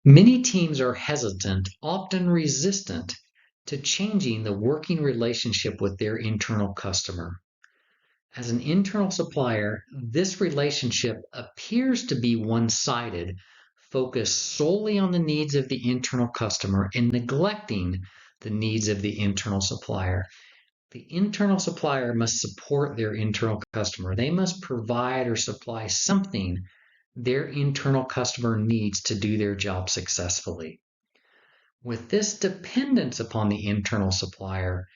Many teams are hesitant, often resistant, to changing the working relationship with their internal customer. As an internal supplier, this relationship appears to be one-sided, focused solely on the needs of the internal customer and neglecting the needs of the internal supplier. The internal supplier must support their internal customer. They must provide or supply something their internal customer needs to do their job successfully. With this dependence upon the internal supplier,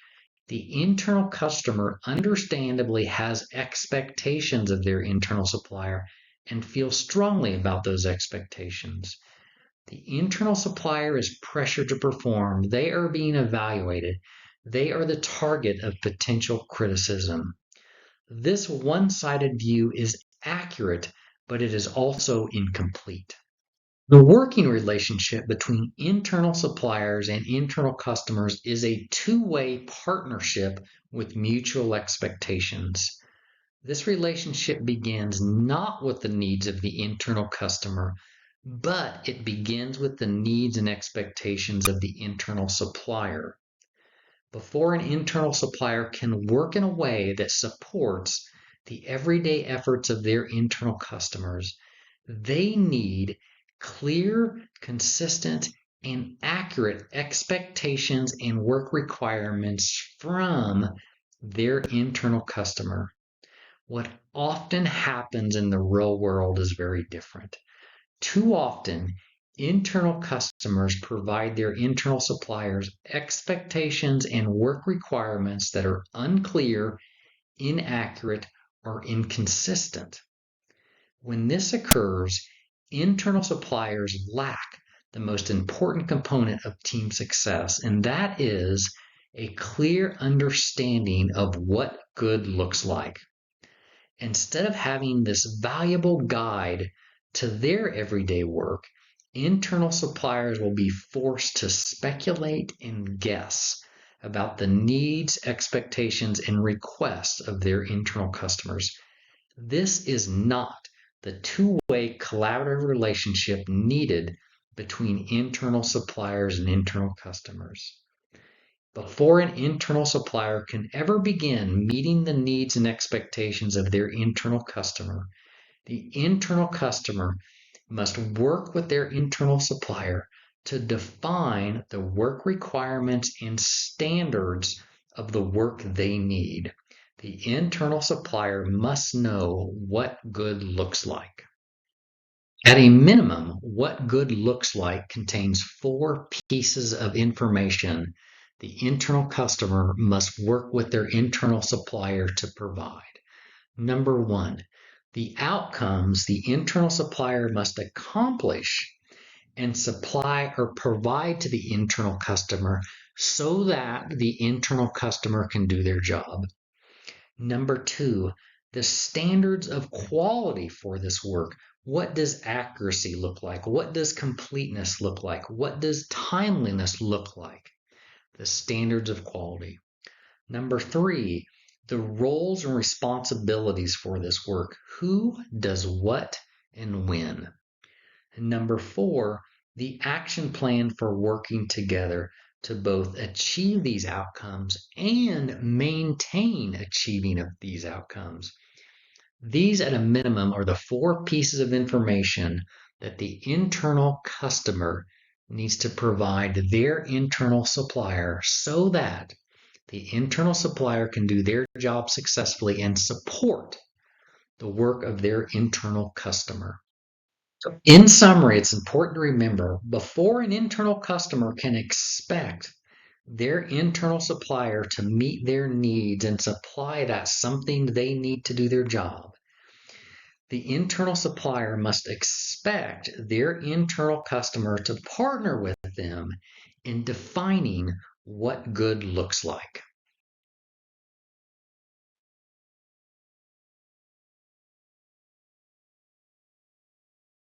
the internal customer understandably has expectations of their internal supplier and feels strongly about those expectations. The internal supplier is pressured to perform. They are being evaluated. They are the target of potential criticism. This one-sided view is accurate, but it is also incomplete. The working relationship between internal suppliers and internal customers is a two-way partnership with mutual expectations. This relationship begins not with the needs of the internal customer, but it begins with the needs and expectations of the internal supplier. Before an internal supplier can work in a way that supports the everyday efforts of their internal customers, they need clear, consistent, and accurate expectations and work requirements from their internal customer. What often happens in the real world is very different. Too often, internal customers provide their internal suppliers expectations and work requirements that are unclear, inaccurate, or inconsistent. When this occurs, internal suppliers lack the most important component of team success, and that is a clear understanding of what good looks like. Instead of having this valuable guide to their everyday work, internal suppliers will be forced to speculate and guess about the needs, expectations, and requests of their internal customers. This is not the two-way collaborative relationship needed between internal suppliers and internal customers. Before an internal supplier can ever begin meeting the needs and expectations of their internal customer, the internal customer must work with their internal supplier to define the work requirements and standards of the work they need. The internal supplier must know what good looks like. At a minimum, what good looks like contains 4 pieces of information the internal customer must work with their internal supplier to provide. Number 1, the outcomes the internal supplier must accomplish and supply or provide to the internal customer so that the internal customer can do their job. Number 2, the standards of quality for this work. What does accuracy look like? What does completeness look like? What does timeliness look like? The standards of quality. Number 3, the roles and responsibilities for this work. Who does what and when? And number 4, the action plan for working together to both achieve these outcomes and maintain achieving of these outcomes. These, at a minimum, are the 4 pieces of information that the internal customer needs to provide their internal supplier so that the internal supplier can do their job successfully and support the work of their internal customer. In summary, it's important to remember before an internal customer can expect their internal supplier to meet their needs and supply that something they need to do their job, the internal supplier must expect their internal customer to partner with them in defining what good looks like.